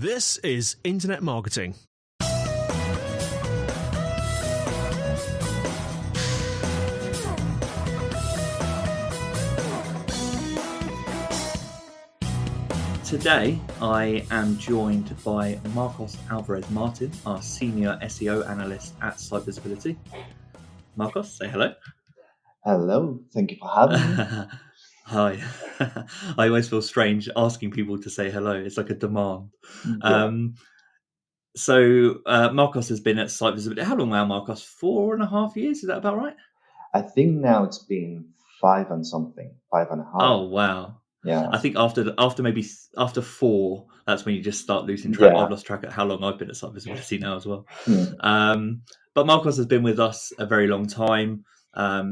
This is Internet Marketing. Today, I am joined by Marcos Alvarez Martin, our Senior SEO Analyst at SiteVisibility. Marcos, say hello. Hello, thank you for having me. Hi. I always feel strange asking people to say hello. It's like a demand. Yeah. Marcos has been at SiteVisibility. How long now, Marcos? 4.5 years? Is that about right? I think now it's been 5.5. Oh, wow. Yeah. I think after 4, that's when you just start losing track. Yeah. I've lost track of how long I've been at SiteVisibility now as well. Hmm. But Marcos has been with us a very long time.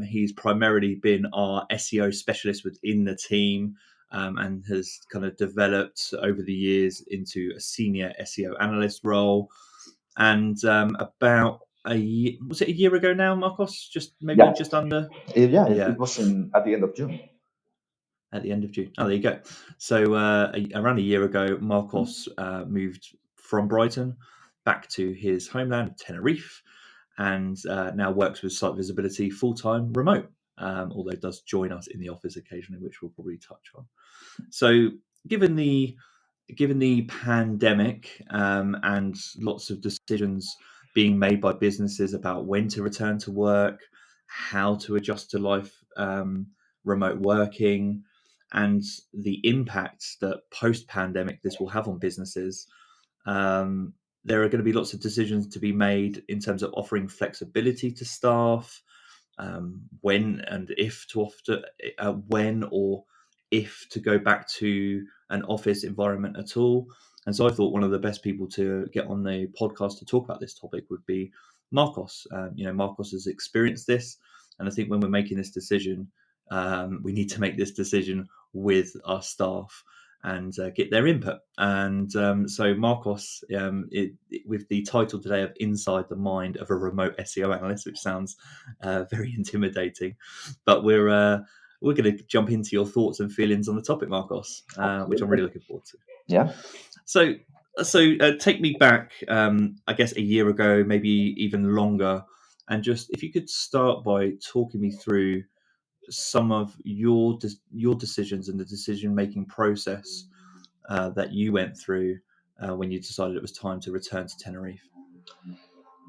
He's primarily been our SEO specialist within the team, and has kind of developed over the years into a senior SEO analyst role. And about a year ago now, Marcos? Just under? It was at the end of June. At the end of June. Oh, there you go. So around a year ago, Marcos moved from Brighton back to his homeland of Tenerife, and now works with SiteVisibility full-time remote, although does join us in the office occasionally, which we'll probably touch on. So given the pandemic and lots of decisions being made by businesses about when to return to work, how to adjust to life, remote working, and the impact that post-pandemic this will have on businesses, there are going to be lots of decisions to be made in terms of offering flexibility to staff, when or if to go back to an office environment at all. And so I thought one of the best people to get on the podcast to talk about this topic would be Marcos. Marcos has experienced this, and I think when we're making this decision, we need to make this decision with our staff and get their input. And so Marcos, with the title today of Inside the Mind of a Remote SEO Analyst, which sounds very intimidating, but we're going to jump into your thoughts and feelings on the topic, Marcos, which I'm really looking forward to. Yeah. So take me back, I guess a year ago, maybe even longer, and just if you could start by talking me through some of your decisions and the decision-making process that you went through when you decided it was time to return to Tenerife.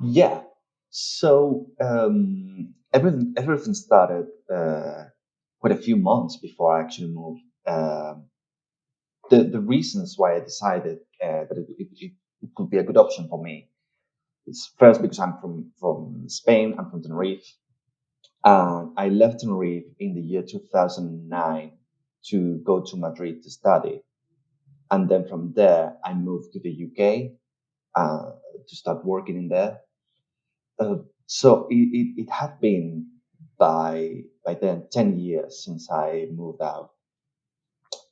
Yeah. So everything started quite a few months before I actually moved. The reasons why I decided that it could be a good option for me is first because I'm from Spain. I'm from Tenerife. I left Tenerife in the year 2009 to go to Madrid to study. And then from there, I moved to the UK to start working in there. So it had been by then 10 years since I moved out.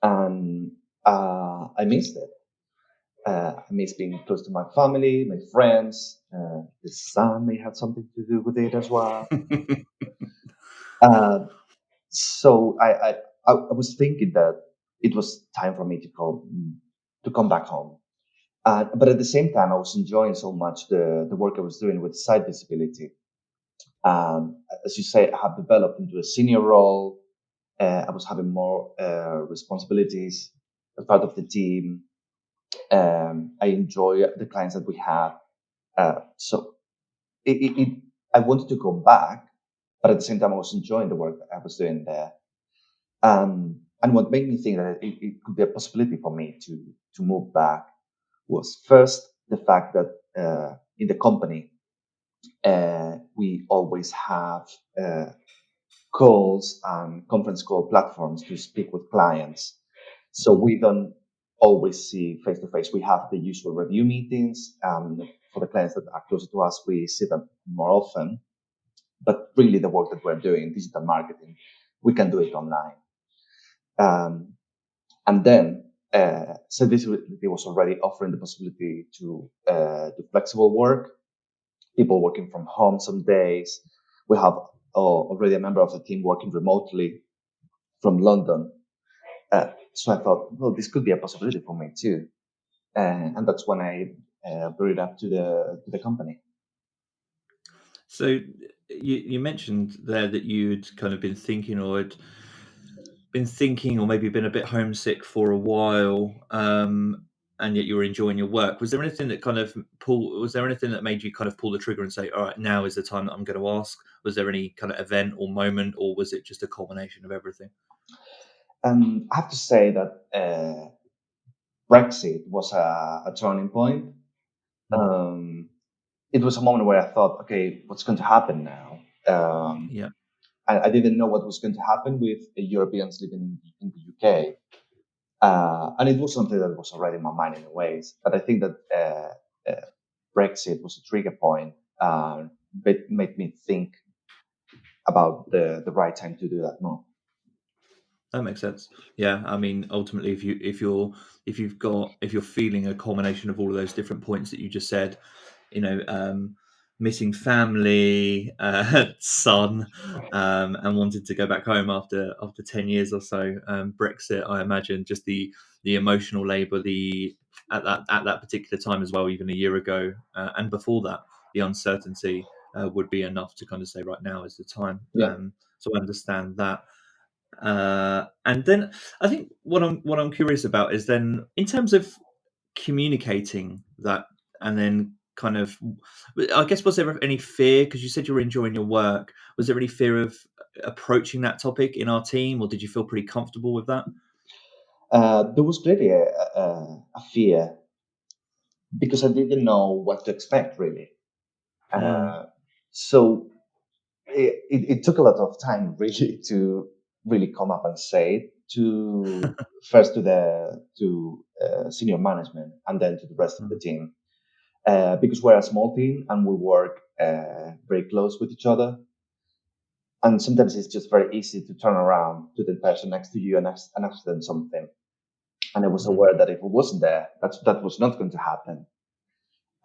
And I missed it. I miss being close to my family, my friends. The sun may have something to do with it as well. So I was thinking that it was time for me to come back home. But at the same time, I was enjoying so much the work I was doing with SiteVisibility. As you say, I have developed into a senior role. I was having more responsibilities as part of the team. I enjoy the clients that we have. So I wanted to come back, but at the same time, I was enjoying the work that I was doing there. And what made me think that it could be a possibility for me to move back was first the fact that in the company, we always have calls and conference call platforms to speak with clients. So we don't always see face to face. We have the usual review meetings. For the clients that are closer to us, we see them more often. But really, the work that we're doing, digital marketing, we can do it online. And then, SiteVisibility was already offering the possibility to do flexible work, people working from home some days. We have already a member of the team working remotely from London. So I thought, well, this could be a possibility for me too. and that's when I brought it up to the company. So you mentioned there that you'd kind of been thinking or maybe been a bit homesick for a while, and yet you were enjoying your work. Was there anything that made you kind of pull the trigger and say, all right, now is the time that I'm going to ask? Was there any kind of event or moment, or was it just a culmination of everything? I have to say that Brexit was a turning point. It was a moment where I thought, okay, what's going to happen now? Yeah. I didn't know what was going to happen with Europeans living in the UK. And it was something that was already in my mind in a ways. But I think that Brexit was a trigger point, but made me think about the right time to do that move. That makes sense. Yeah, I mean, ultimately, if you're feeling a culmination of all of those different points that you just said, missing family, son, and wanted to go back home after 10 years or so, Brexit, I imagine, just the emotional labour, at that particular time as well, even a year ago, and before that, the uncertainty would be enough to kind of say, right now is the time. Yeah. So I understand that. And then I think what I'm curious about is then in terms of communicating that, and then kind of, I guess, was there any fear, because you said you were enjoying your work, was there any fear of approaching that topic in our team, or did you feel pretty comfortable with that? There was clearly a fear because I didn't know what to expect really. So it took a lot of time really to really come up and say it to first to senior management and then to the rest of the team, because we're a small team and we work very close with each other, and sometimes it's just very easy to turn around to the person next to you and ask them something. And I was aware that if it wasn't there, that was not going to happen.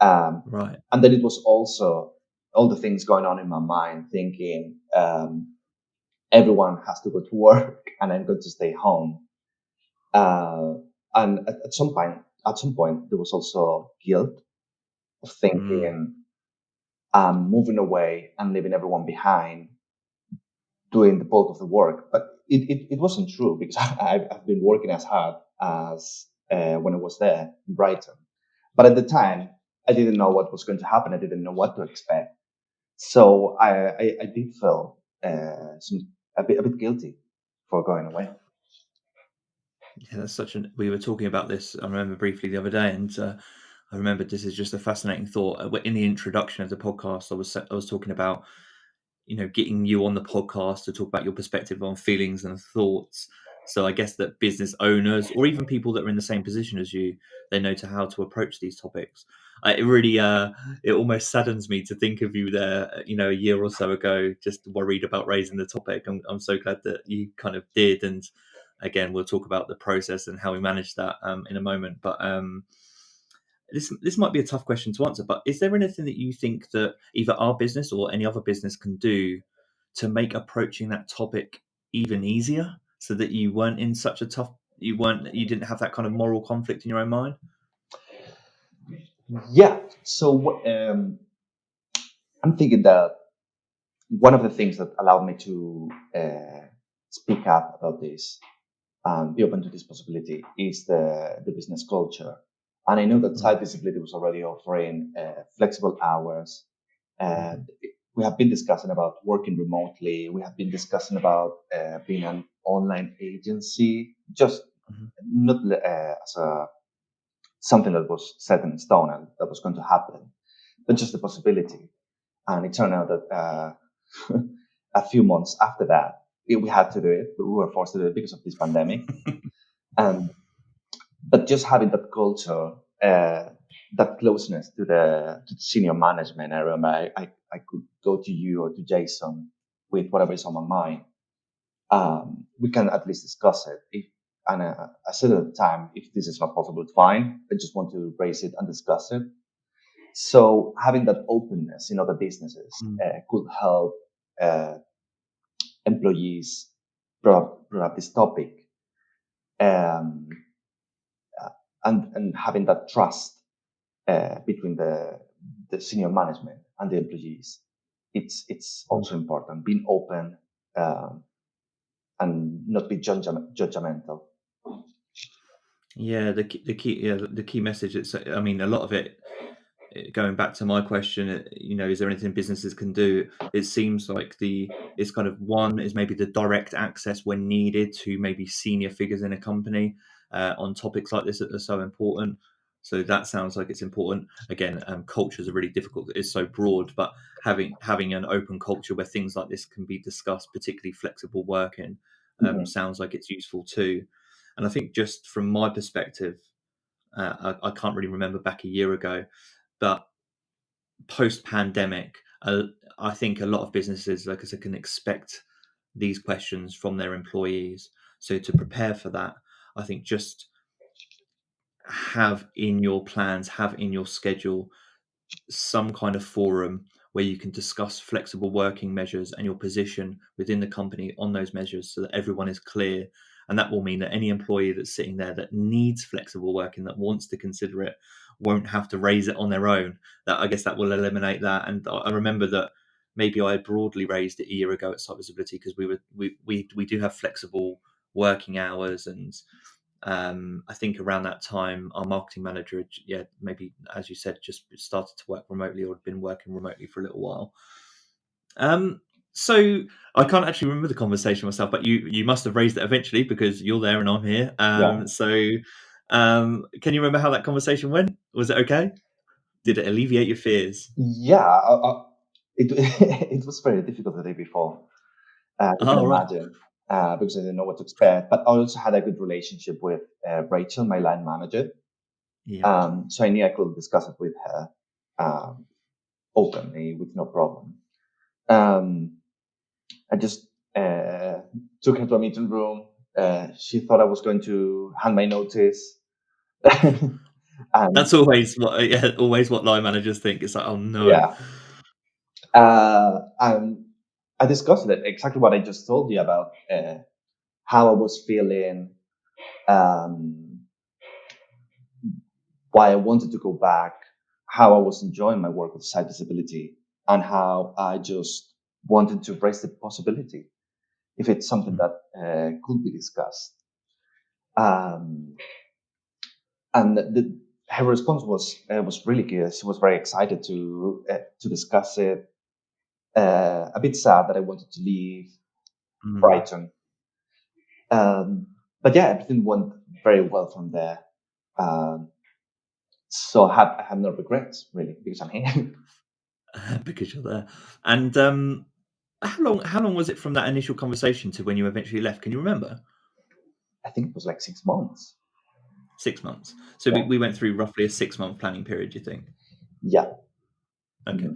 Right. And then it was also all the things going on in my mind, thinking everyone has to go to work and I'm going to stay home. And at some point, there was also guilt of thinking I'm moving away and leaving everyone behind, doing the bulk of the work. But it wasn't true because I've been working as hard as when I was there in Brighton. But at the time, I didn't know what was going to happen. I didn't know what to expect. So I did feel a bit guilty for going away. Yeah, that's we were talking about this, I remember briefly the other day, and I remember this is just a fascinating thought. In the introduction of the podcast, I was talking about, getting you on the podcast to talk about your perspective on feelings and thoughts. So I guess that business owners, or even people that are in the same position as you, they know how to approach these topics. It really, it almost saddens me to think of you there, a year or so ago, just worried about raising the topic. I'm so glad that you kind of did. And again, we'll talk about the process and how we manage that in a moment. But this might be a tough question to answer, but is there anything that you think that either our business or any other business can do to make approaching that topic even easier, so that you weren't in such a you didn't have that kind of moral conflict in your own mind? Yeah. So I'm thinking that one of the things that allowed me to speak up about this and be open to this possibility is the business culture. And I know that SiteVisibility was already offering flexible hours. And we have been discussing about working remotely. We have been discussing about being an online agency, just not as something that was set in stone and that was going to happen, but just the possibility. And it turned out that a few months after that, we had to do it. We were forced to do it because of this pandemic. But just having that culture, that closeness to the senior management, I remember I could go to you or to Jason with whatever is on my mind. We can at least discuss it. I said at the time, if this is not possible, fine. I just want to raise it and discuss it. So having that openness in other businesses could help employees brought up this topic. and having that trust between the senior management and the employees. It's also important. Being open and not be judgmental. Yeah, the key message. It's, I mean, a lot of it. Going back to my question, is there anything businesses can do? It seems like it's kind of one is maybe the direct access when needed to maybe senior figures in a company on topics like this that are so important. So that sounds like it's important. Again, cultures are really difficult. It's so broad, but having an open culture where things like this can be discussed, particularly flexible working, sounds like it's useful too. And I think just from my perspective, I can't really remember back a year ago, but post-pandemic, I think a lot of businesses, like I said, can expect these questions from their employees. So to prepare for that, I think just have in your plans, have in your schedule some kind of forum where you can discuss flexible working measures and your position within the company on those measures so that everyone is clear. And that will mean that any employee that's sitting there that needs flexible working, that wants to consider it, won't have to raise it on their own. That, I guess, that will eliminate that. And I remember that maybe I broadly raised it a year ago at SiteVisibility because we do have flexible working hours, and I think around that time our marketing manager, maybe as you said, just started to work remotely or had been working remotely for a little while. So I can't actually remember the conversation myself, but you must have raised it eventually because you're there and I'm here. So can you remember how that conversation went? Was it okay? Did it alleviate your fears? Yeah, it was very difficult the day before. You can imagine, because I didn't know what to expect. But I also had a good relationship with Rachel, my line manager. Yeah. So I knew I could discuss it with her openly with no problem. I just took her to a meeting room. She thought I was going to hand my notice. That's always what line managers think. It's like, oh no. Yeah. I discussed it, exactly what I just told you about how I was feeling, why I wanted to go back, how I was enjoying my work with SiteVisibility, and how I just wanted to raise the possibility if it's something that could be discussed. And her response was really good. She was very excited to discuss it. A bit sad that I wanted to leave Brighton. But yeah, everything went very well from there. So I have no regrets really because I'm here. Because you're there. And how long was it from that initial conversation to when you eventually left? Can you remember? I think it was like 6 months. 6 months. So Yeah. we went through roughly a 6-month planning period, do you think? Yeah. Okay.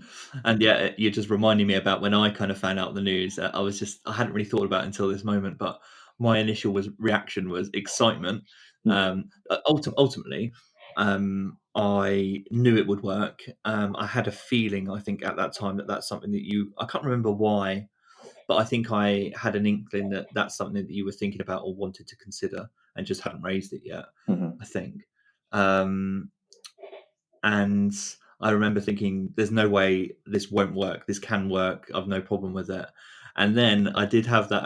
And yeah, you're just reminding me about when I kind of found out the news. I hadn't really thought about it until this moment, but my initial reaction was excitement. Ultimately, I knew it would work. I had a feeling, I think, at that time that's something that I can't remember why, but I think I had an inkling that that's something that you were thinking about or wanted to consider and just hadn't raised it yet, I think. And I remember thinking, there's no way this won't work. This can work. I've no problem with it. And then I did have that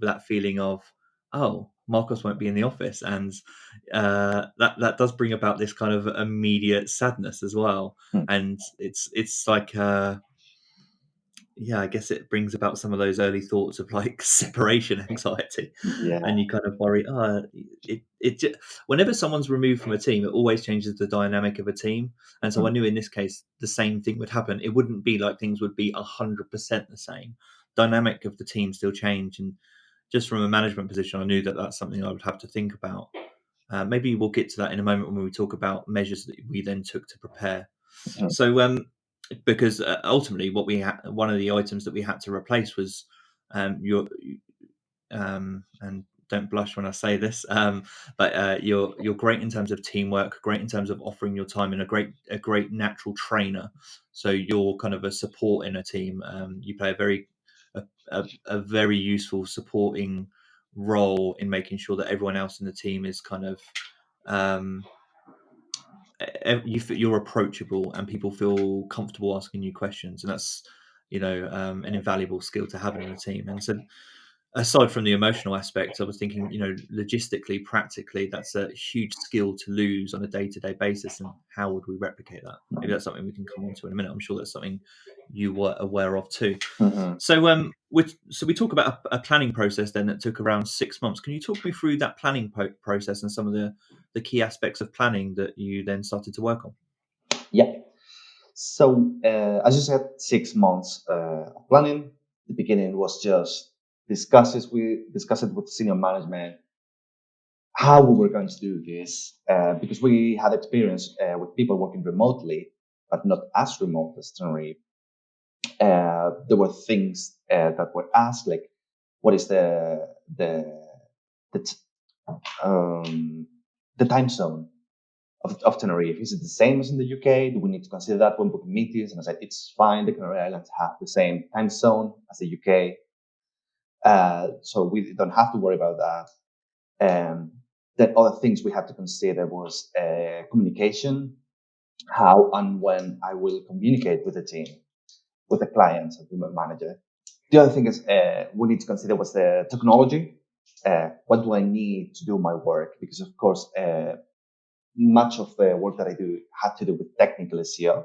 that feeling of, oh, Marcos won't be in the office. And that does bring about this kind of immediate sadness as well. And it's like, I guess it brings about some of those early thoughts of like separation anxiety. Yeah. And you kind of worry, whenever someone's removed from a team, it always changes the dynamic of a team. And so I knew in this case, the same thing would happen. It wouldn't be like things would be 100% the same. Dynamic of the team still change. And just from a management position, I knew that that's something I would have to think about. Maybe we'll get to that in a moment when we talk about measures that we then took to prepare. So, because ultimately what one of the items that we had to replace was your and don't blush when I say this, but you're great in terms of teamwork, great in terms of offering your time, and a great natural trainer. So you're kind of a support in a team. You play a very useful supporting role in making sure that everyone else in the team is kind of you're approachable and people feel comfortable asking you questions, and that's an invaluable skill to have in a team. And so, aside from the emotional aspect, I was thinking, logistically, practically, that's a huge skill to lose on a day-to-day basis. And how would we replicate that? Maybe that's something we can come on to in a minute. I'm sure that's something you were aware of too. Mm-hmm. So, we talk about a planning process then that took around 6 months. Can you talk me through that planning process and some of the key aspects of planning that you then started to work on? Yeah. So, as you said, 6 months of planning. The beginning was just discuss it with senior management, how we were going to do this, because we had experience with people working remotely, but not as remote as Tenerife. There were things that were asked, like, what is the time zone of Tenerife? Is it the same as in the UK? Do we need to consider that when booking meetings? And I said, it's fine. The Canary Islands have the same time zone as the UK. So we don't have to worry about that. The other things we had to consider was communication, how and when I will communicate with the team, with the clients and the manager. The other thing is we need to consider was the technology. What do I need to do my work? Because of course, much of the work that I do had to do with technical SEO,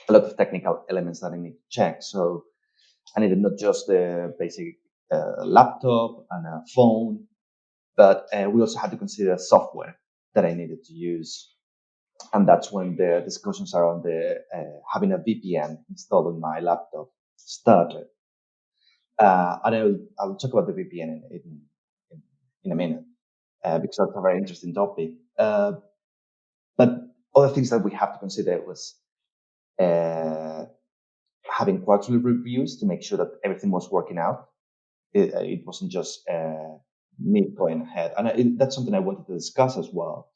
a lot of technical elements that I need to check. So I needed not just the basic laptop and a phone, but we also had to consider software that I needed to use. And that's when the discussions around having a VPN installed on my laptop started. And I'll talk about the VPN in a minute, because that's a very interesting topic. But other things that we have to consider was having quarterly reviews to make sure that everything was working out. It wasn't just me going ahead. And that's something I wanted to discuss as well,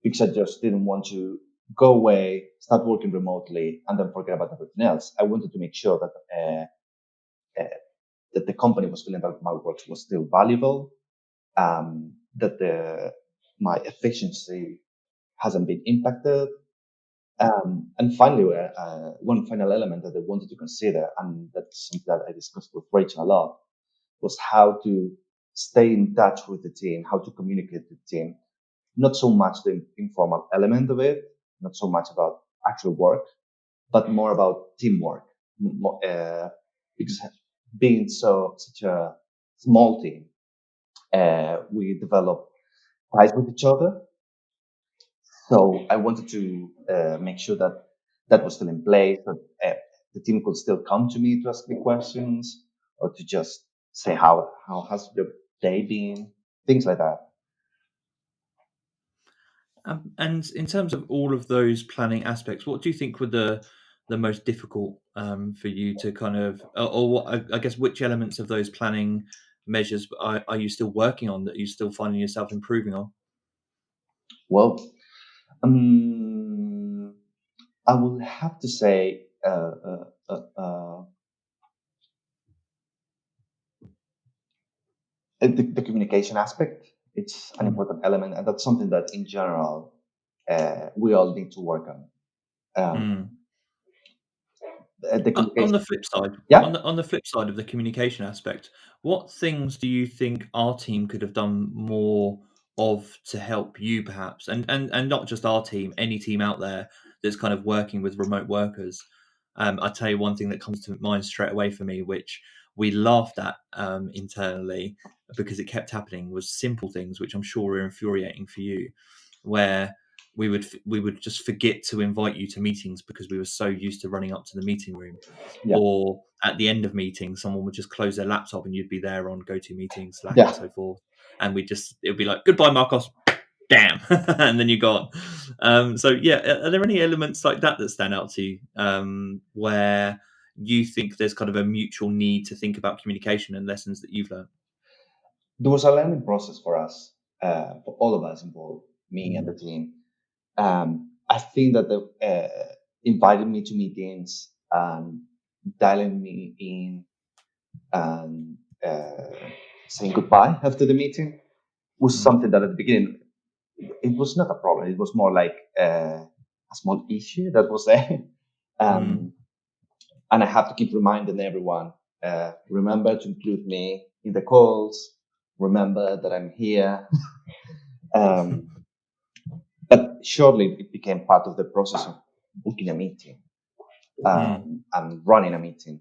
because I just didn't want to go away, start working remotely, and then forget about everything else. I wanted to make sure that the company was feeling that my work was still valuable, that my efficiency hasn't been impacted. And finally, one final element that I wanted to consider, and that's something that I discussed with Rachel a lot, was how to stay in touch with the team, how to communicate with the team. Not so much the informal element of it, not so much about actual work, but more about teamwork. Because being such a small team, we develop ties with each other. So I wanted to make sure that that was still in place, that the team could still come to me to ask me questions, or to just say how has your day been, things like that. And in terms of all of those planning aspects, what do you think were the most difficult for you to kind of, or what, I guess, which elements of those planning measures are you still working on, that you're still finding yourself improving on? Well, I will have to say the communication aspect. It's an important element, and that's something that in general we all need to work on. The communication. On the flip side, Yeah. on the flip side of the communication aspect, what things do you think our team could have done more of to help you, perhaps, and not just our team, any team out there that's kind of working with remote workers? I'll tell you one thing that comes to mind straight away for me, which we laughed at internally because it kept happening, was simple things, which I'm sure were infuriating for you, where we would just forget to invite you to meetings because we were so used to running up to the meeting room. Yeah. Or at the end of meetings, someone would just close their laptop and you'd be there on GoToMeeting, Slack, Yeah. and so forth. And it would be like, goodbye, Marcos, damn. And then you're gone. So yeah, are there any elements like that stand out to you, where you think there's kind of a mutual need to think about communication and lessons that you've learned? There was a learning process for us, for all of us involved, me and the team. I think that they invited me to meetings and dialing me in and saying goodbye after the meeting was something that at the beginning it was not a problem. It was more like a small issue that was there. And I have to keep reminding everyone, remember to include me in the calls. Remember that I'm here. But shortly it became part of the process of booking a meeting and running a meeting.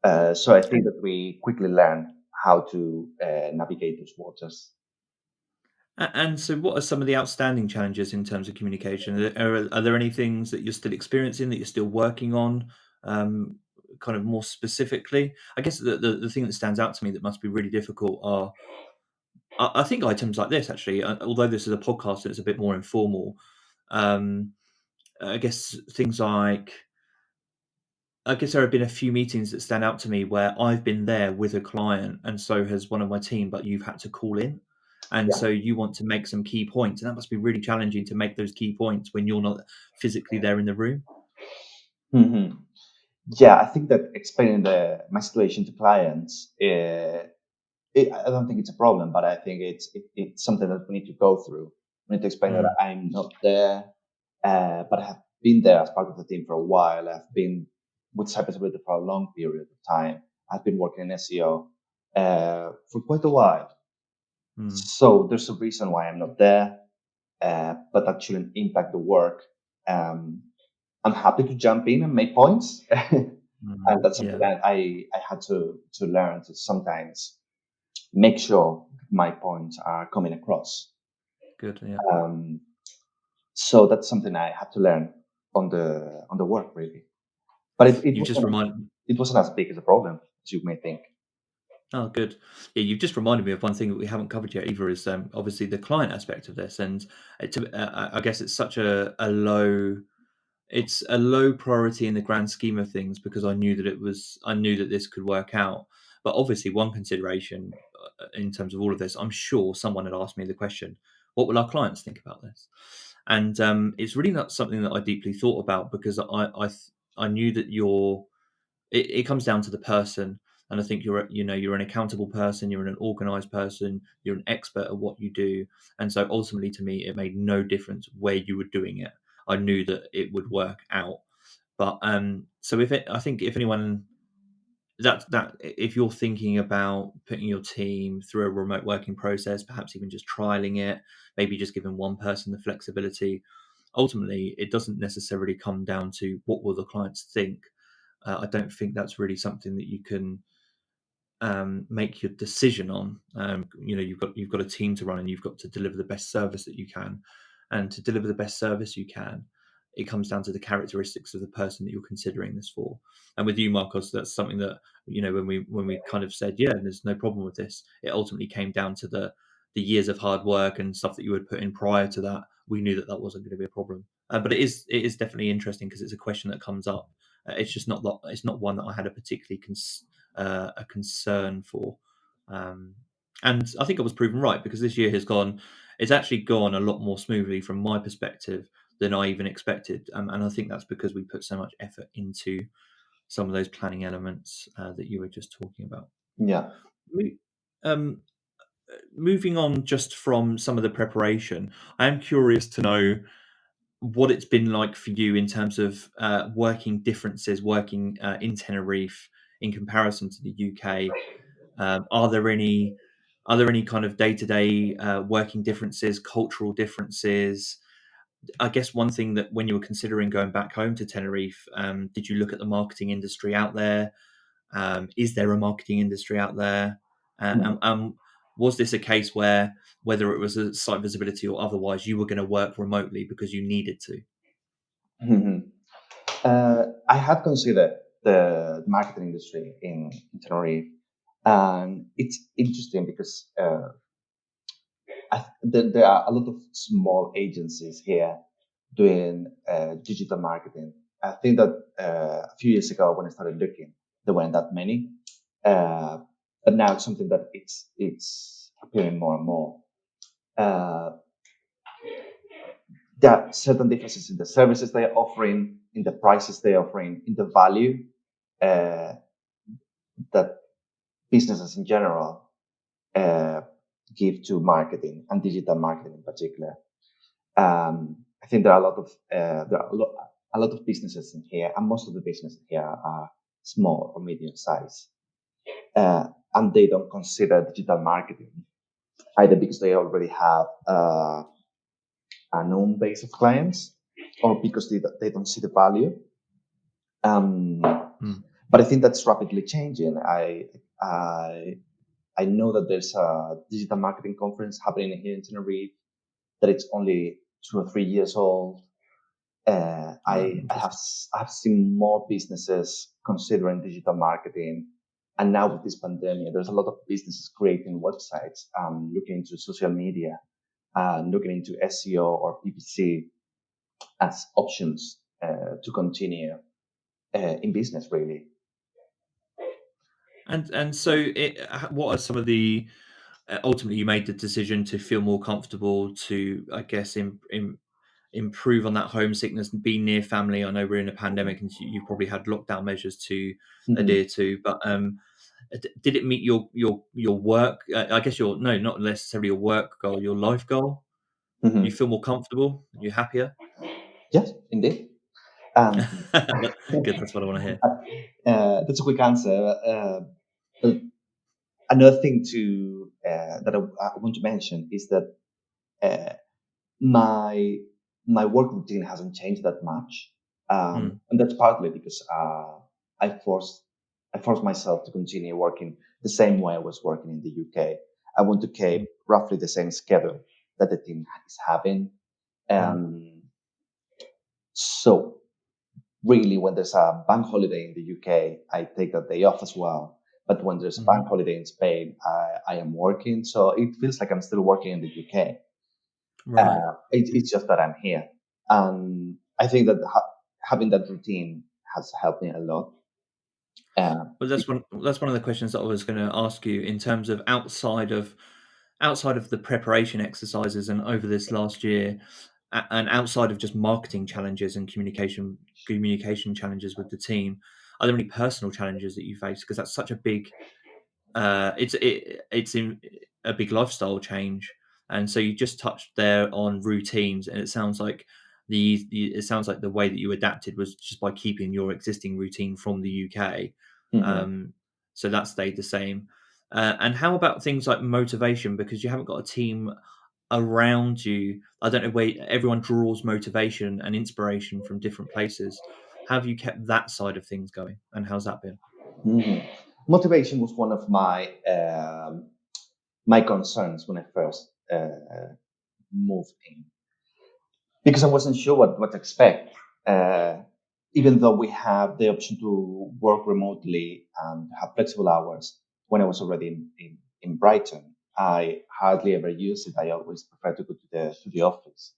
So I think that we quickly learned how to navigate those waters. And so, what are some of the outstanding challenges in terms of communication? Are there any things that you're still experiencing that you're still working on, kind of more specifically? I guess the thing that stands out to me that must be really difficult are, I think, items like this, actually. Although this is a podcast, it's a bit more informal. I guess things like, I guess there have been a few meetings that stand out to me where I've been there with a client and so has one of my team, but you've had to call in. And so you want to make some key points, and that must be really challenging to make those key points when you're not physically there in the room. Mm-hmm. Yeah, I think that explaining my situation to clients, I don't think it's a problem, but I think it's something that we need to go through. We need to explain that I'm not there, but I have been there as part of the team for a while. I've been with SiteVisibility for a long period of time. I've been working in SEO for quite a while. So there's a reason why I'm not there, but that shouldn't impact the work. I'm happy to jump in and make points. And that's something that I had to learn to sometimes make sure my points are coming across. Good, yeah. So that's something I had to learn on the work, really. But it wasn't as big as a problem as you may think. Oh, good. Yeah, you've just reminded me of one thing that we haven't covered yet either, is obviously the client aspect of this. And I guess it's such a low priority in the grand scheme of things, because I knew that this could work out. But obviously, one consideration in terms of all of this, I'm sure someone had asked me the question, what will our clients think about this? And it's really not something that I deeply thought about, because I knew that it comes down to the person. And I think you're an accountable person, you're an organized person, you're an expert at what you do. And so ultimately, to me, it made no difference where you were doing it. I knew that it would work out. But so I think if anyone that if you're thinking about putting your team through a remote working process, perhaps even just trialing it, maybe just giving one person the flexibility, ultimately it doesn't necessarily come down to what will the clients think. I don't think that's really something that you can make your decision on. You've got a team to run, and you've got to deliver the best service that you can. And to deliver the best service you can, it comes down to the characteristics of the person that you're considering this for. And with you, Marcos, that's something that, when we kind of said, yeah, there's no problem with this, it ultimately came down to the years of hard work and stuff that you had put in prior to that. We knew that wasn't going to be a problem. But it is definitely interesting, because it's a question that comes up. It's not one that I had a particularly a concern for. And I think I was proven right, because this year it's actually gone a lot more smoothly from my perspective than I even expected. And I think that's because we put so much effort into some of those planning elements that you were just talking about. Yeah. Moving on just from some of the preparation, I am curious to know what it's been like for you in terms of working in Tenerife in comparison to the UK. Are there any kind of day-to-day working differences, cultural differences? I guess one thing that, when you were considering going back home to Tenerife, did you look at the marketing industry out there? Is there a marketing industry out there? And was this a case where, whether it was a SiteVisibility or otherwise, you were going to work remotely because you needed to? I had considered the marketing industry in Tenerife, and it's interesting because there are a lot of small agencies here doing digital marketing. I think that a few years ago, when I started looking, there weren't that many, but now it's something that it's appearing more and more. There are certain differences in the services they are offering, in the prices they are offering, in the value that businesses in general give to marketing and digital marketing in particular. I think there are a lot of businesses in here, and most of the businesses here are small or medium size, and they don't consider digital marketing either because they already have a known base of clients, or because they don't see the value. But I think that's rapidly changing. I know that there's a digital marketing conference happening here in Tenerife, that it's only 2 or 3 years old. I have seen more businesses considering digital marketing. And now with this pandemic, there's a lot of businesses creating websites, looking into social media, looking into SEO or PPC as options to continue in business, really. And so, what are some of the ultimately you made the decision to feel more comfortable to, I guess, improve on that homesickness and be near family? I know we're in a pandemic, and you probably had lockdown measures to adhere to, but did it meet your work? I guess not necessarily your work goal, your life goal. You feel more comfortable? You're happier? Yes, indeed. Good. That's what I want to hear. That's a quick answer. Another thing that I want to mention is that my work routine hasn't changed that much, and that's partly because I forced myself to continue working the same way I was working in the UK. I want to keep roughly the same schedule that the team is having. So really, when there's a bank holiday in the UK, I take that day off as well. But when there's a bank holiday in Spain, I am working. So it feels like I'm still working in the UK. Right. It's just that I'm here. And I think that having that routine has helped me a lot. Well, that's one of the questions that I was going to ask you in terms of outside of the preparation exercises and over this last year, and outside of just marketing challenges and communication challenges with the team, are there any personal challenges that you face? Because that's such a big, it's in a big lifestyle change, and so you just touched there on routines, and it sounds like the way that you adapted was just by keeping your existing routine from the UK. So that stayed the same. And how about things like motivation? Because you haven't got a team around you. I don't know where everyone draws motivation and inspiration from different places. How have you kept that side of things going, and how's that been? Motivation was one of my concerns when I first moved in, because I wasn't sure what to expect. Even though we have the option to work remotely and have flexible hours, when I was already in Brighton, I hardly ever used it. I always prefer to go to the office.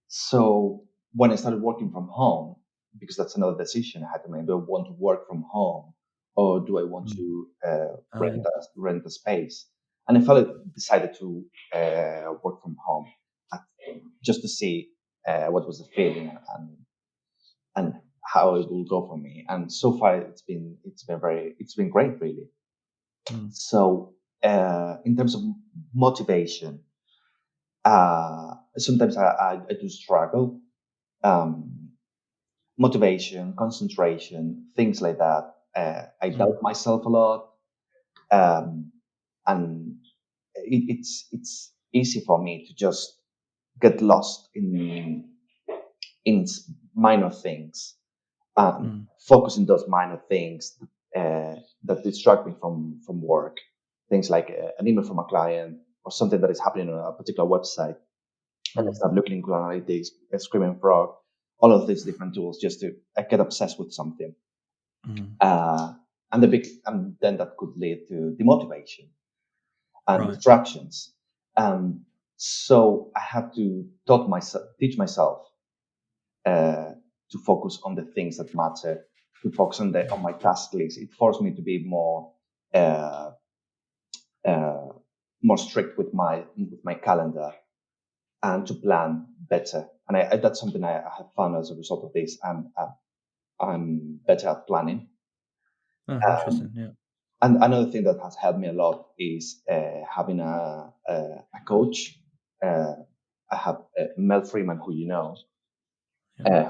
So when I started working from home, because that's another decision I had to make, do I want to work from home, or do I want to rent a space? And I finally decided to work from home, just to see what was the feeling and how it will go for me. And so far, it's been great, really. So in terms of motivation, sometimes I do struggle. Motivation, concentration, things like that. I doubt myself a lot, and it's easy for me to just get lost in minor things, focus on those minor things that distract me from work. Things like an email from a client or something that is happening on a particular website. And I start looking into analytics, Screaming Frog, all of these different tools just to get obsessed with something. And then that could lead to demotivation and distractions. So I have to teach myself to focus on the things that matter, to focus on my task list. It forced me to be more strict with my calendar and to plan better. And that's something I have found as a result of this. I'm better at planning. Interesting. Yeah. And another thing that has helped me a lot is having a coach. I have Mel Freeman, who you know,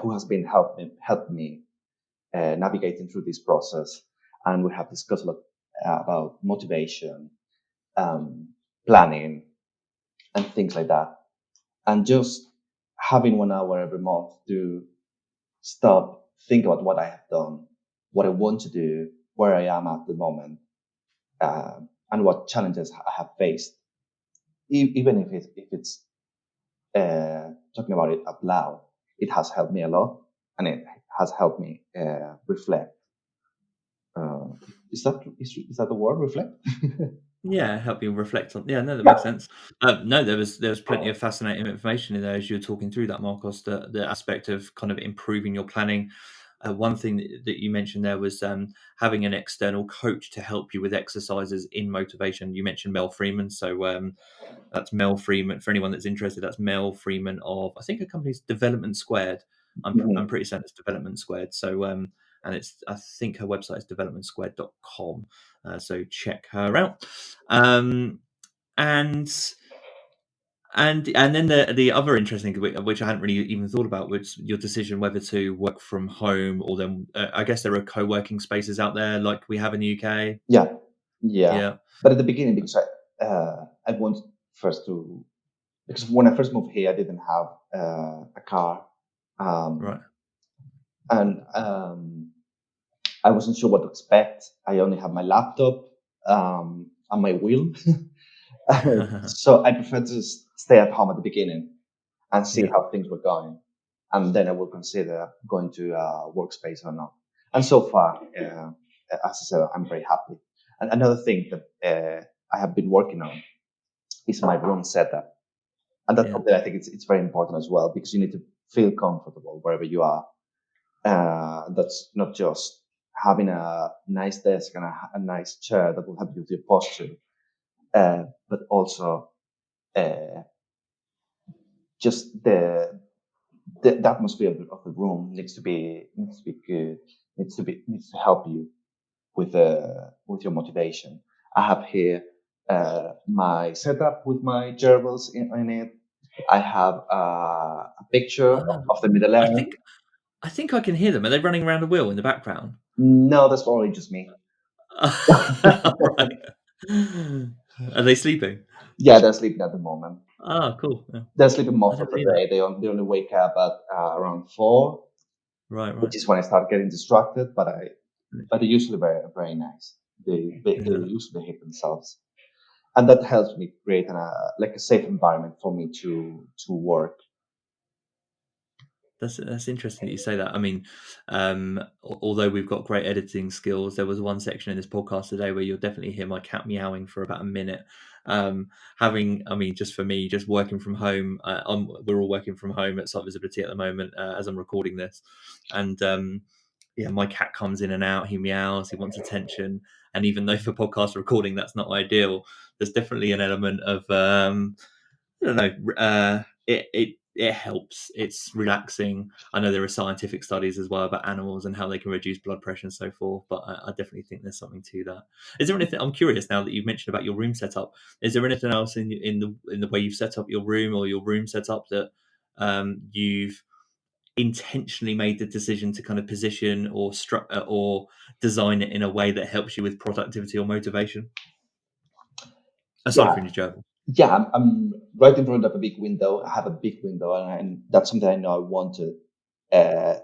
who has been helped me navigating through this process. And we have discussed a lot about motivation, planning, and things like that. And just having 1 hour every month to stop, think about what I have done, what I want to do, where I am at the moment, and what challenges I have faced. Even if it's talking about it out loud, it has helped me a lot, and it has helped me reflect. Is that the word, reflect? Yeah, help you reflect on. Yeah, no, that makes sense. No, there was plenty of fascinating information in there as you were talking through that, Marcos. The aspect of kind of improving your planning. One thing that you mentioned there was having an external coach to help you with exercises in motivation. You mentioned Mel Freeman, so that's Mel Freeman. For anyone that's interested, that's Mel Freeman of, I think, a company's Development Squared. I'm pretty certain it's Development Squared. So and I think her website is developmentsquared.com. So check her out. And then the other interesting thing, which I hadn't really even thought about, was your decision whether to work from home or then I guess there are co-working spaces out there like we have in the UK. Yeah. But at the beginning, because I wanted first to, because when I first moved here, I didn't have a car, Right. and I wasn't sure what to expect. I only had my laptop and my wheel. So I preferred to stay at home at the beginning and see how things were going. And then I will consider going to a workspace or not. And so far, as I said, I'm very happy. And another thing that I have been working on is my room setup. And that's something I think it's very important as well, because you need to feel comfortable wherever you are. That's not just having a nice desk and a nice chair that will help you with your posture, but also just the atmosphere of the room needs to be good, needs to help you with your motivation. I have here my setup with my gerbils in it. I have a picture of the Middle Earth. I think I can hear them. Are they running around a wheel in the background? No, that's probably just me. Right. Are they sleeping? Yeah, they're sleeping at the moment. Oh, cool. Yeah. They're sleeping most of the day. They only wake up at around 4, right, which is when I start getting distracted. But they're usually very, very nice. They usually hit themselves, and that helps me create like a safe environment for me to work. That's interesting that you say that. I mean, although we've got great editing skills, there was one section in this podcast today where you'll definitely hear my cat meowing for about a minute. Just for me, just working from home, we're all working from home at SiteVisibility at the moment as I'm recording this, and my cat comes in and out. He meows. He wants attention, and even though for podcast recording that's not ideal, there's definitely an element of I don't know. It helps. It's relaxing. I know there are scientific studies as well about animals and how they can reduce blood pressure and so forth. But I definitely think there's something to that. Is there anything? I'm curious now that you've mentioned about your room setup. Is there anything else in the way you've set up your room or your room setup that you've intentionally made the decision to kind of position or or design it in a way that helps you with productivity or motivation? Aside from your job. Yeah, I'm right in front of a big window. I have a big window, and that's something I know I wanted to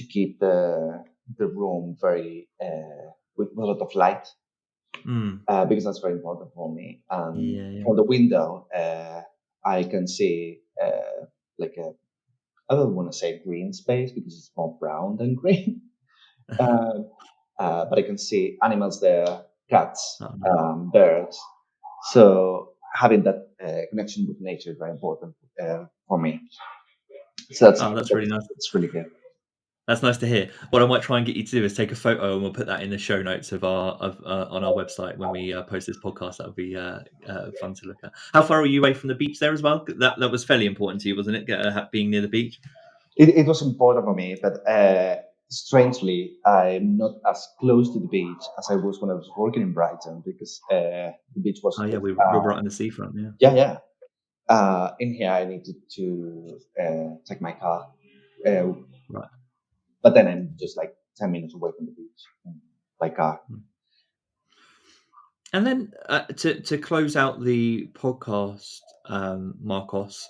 keep the room very with a lot of light, because that's very important for me. And from the window, I can see like I don't want to say green space because it's more brown than green, but I can see animals there, cats, birds. So having that connection with nature is very important for me. So that's really nice. It's really good. That's nice to hear. What I might try and get you to do is take a photo, and we'll put that in the show notes of on our website when we post this podcast. That would be fun to look at. How far are you away from the beach there as well? That was fairly important to you, wasn't it? Being near the beach. It was important for me, but strangely, I'm not as close to the beach as I was when I was working in Brighton, because the beach was Oh yeah, just, we're right on the seafront. Yeah. yeah. In here, I needed to take my car, uh, Right. but then I'm just like 10 minutes away from the beach by car. And then to close out the podcast, Marcos.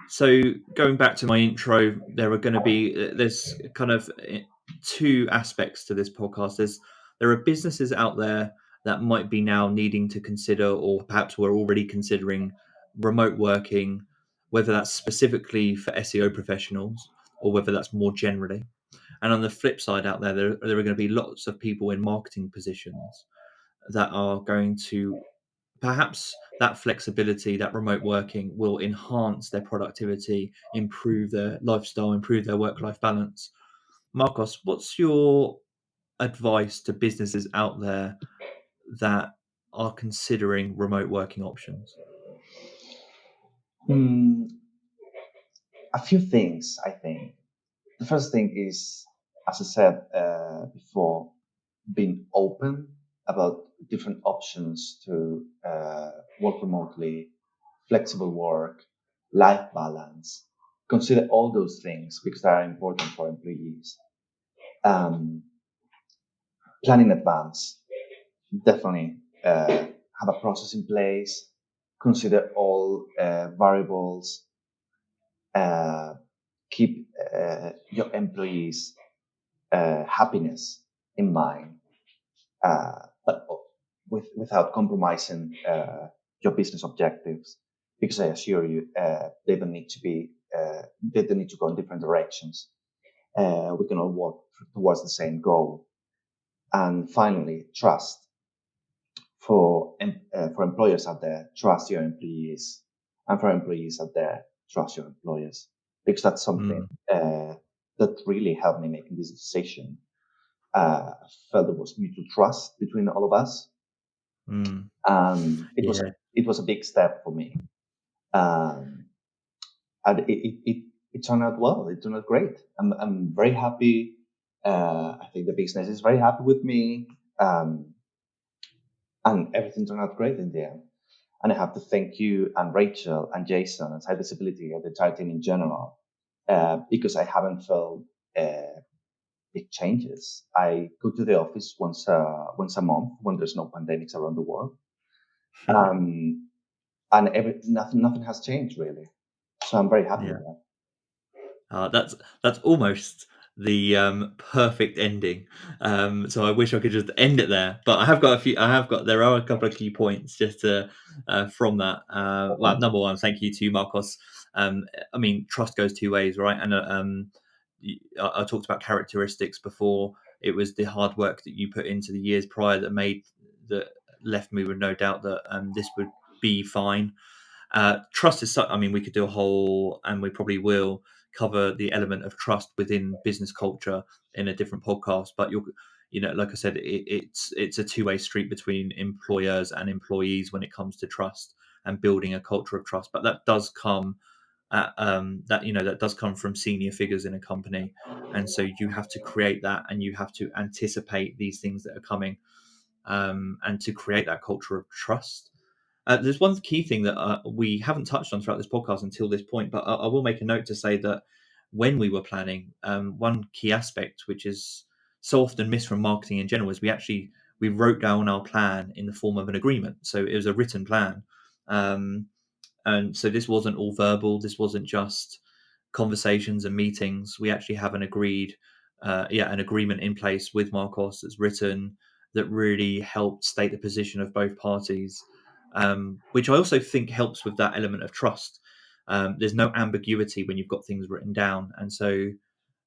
So going back to my intro, there are going to be there's kind of two aspects to this podcast. There are businesses out there that might be now needing to consider, or perhaps we're already considering, remote working, whether that's specifically for SEO professionals or whether that's more generally. And on the flip side out there are going to be lots of people in marketing positions that are going to perhaps that flexibility, that remote working will enhance their productivity, improve their lifestyle, improve their work-life balance. Marcos, what's your advice to businesses out there that are considering remote working options? A few things, I think. The first thing is, as I said before, being open about different options to work remotely, flexible work, life balance. Consider all those things because they are important for employees. Plan in advance. Definitely have a process in place. Consider all variables. Keep your employees' happiness in mind, but without compromising your business objectives. Because I assure you, they don't need to be. They don't need to go in different directions. We can all work towards the same goal. And finally, trust. For employers out there, trust your employees, and for employees out there, trust your employers, because that's something that really helped me making this decision. I felt there was mutual trust between all of us, and it was a big step for me, and it turned out well. It turned out great. I'm very happy. I think the business is very happy with me. And everything turned out great in the end. And I have to thank you and Rachel and Jason and SiteVisibility and the entire team in general, because I haven't felt big changes. I go to the office once a month when there's no pandemics around the world, and nothing has changed really. So I'm very happy with that. That's almost the perfect ending. So I wish I could just end it there, but there are a couple of key points just to from that. Well, number one, thank you to Marcos. I mean, trust goes two ways, right? And I talked about characteristics before. It was the hard work that you put into the years prior that left me with no doubt that this would be fine. Trust is I mean, we could do a whole, and we probably will cover the element of trust within business culture in a different podcast. But like I said, it's a two-way street between employers and employees when it comes to trust and building a culture of trust. But that does come that does come from senior figures in a company, and so you have to create that, and you have to anticipate these things that are coming, and to create that culture of trust. There's one key thing that we haven't touched on throughout this podcast until this point, but I will make a note to say that when we were planning, one key aspect, which is so often missed from marketing in general, is we wrote down our plan in the form of an agreement. So it was a written plan. And so this wasn't all verbal. This wasn't just conversations and meetings. We actually have an agreement in place with Marcos that's written, that really helped state the position of both parties, which I also think helps with that element of trust. There's no ambiguity when you've got things written down, and so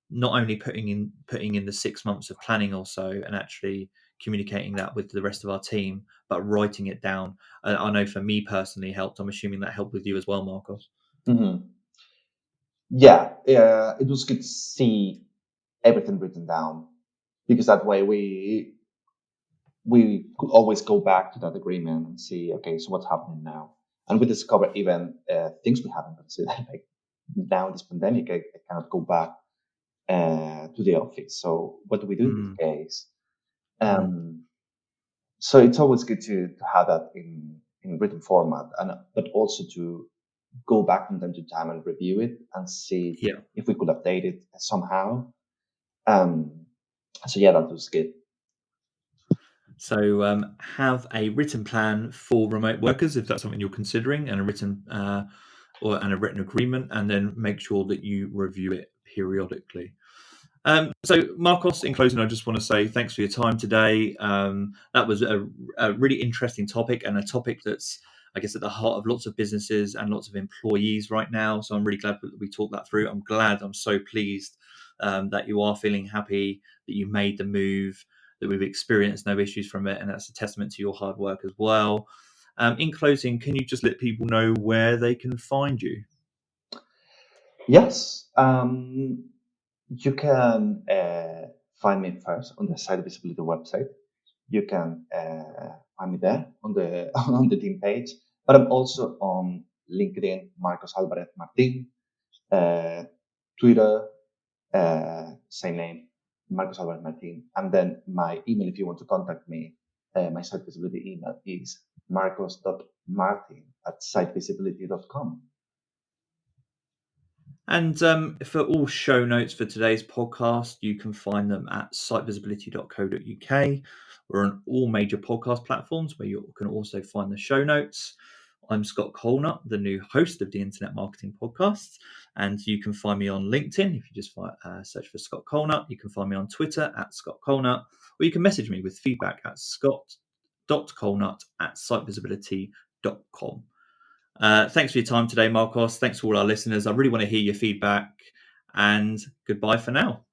not only putting in the 6 months of planning or so, and actually communicating that with the rest of our team, but writing it down. I know for me personally helped. I'm assuming that helped with you as well, Marcos. Mm-hmm. Yeah, it was good to see everything written down, because that way we could always go back to that agreement and see, okay, so what's happening now? And we discover even things we haven't considered. Like now in this pandemic, I cannot go back to the office. So what do we do in this case? Mm. So it's always good to have that in written format, but also to go back from time to time and review it and see Yeah. if we could update it somehow. So yeah, that was good. So have a written plan for remote workers if that's something you're considering, and a written agreement, and then make sure that you review it periodically. So Marcos, in closing, I just want to say thanks for your time today. That was a really interesting topic, and a topic that's, I guess, at the heart of lots of businesses and lots of employees right now. So I'm really glad that we talked that through. I'm so pleased that you are feeling happy, that you made the move, that we've experienced no issues from it, and that's a testament to your hard work as well. In closing, can you just let people know where they can find you? Yes. You can find me first on the SiteVisibility website. You can find me there on the on the team page. But I'm also on LinkedIn, Marcos Alvarez Martin, Twitter, same name, Marcos Alvarez Martin. And then my email, if you want to contact me, my SiteVisibility email is marcos.martin@sitevisibility.com. And for all show notes for today's podcast, you can find them at sitevisibility.co.uk. We're on all major podcast platforms where you can also find the show notes. I'm Scott Colnut, the new host of the Internet Marketing Podcast, and you can find me on LinkedIn. If you just search for Scott Colnut, you can find me on Twitter at Scott Colnut, or you can message me with feedback at scott.colnut@sitevisibility.com. Thanks for your time today, Marcos. Thanks to all our listeners. I really want to hear your feedback, and goodbye for now.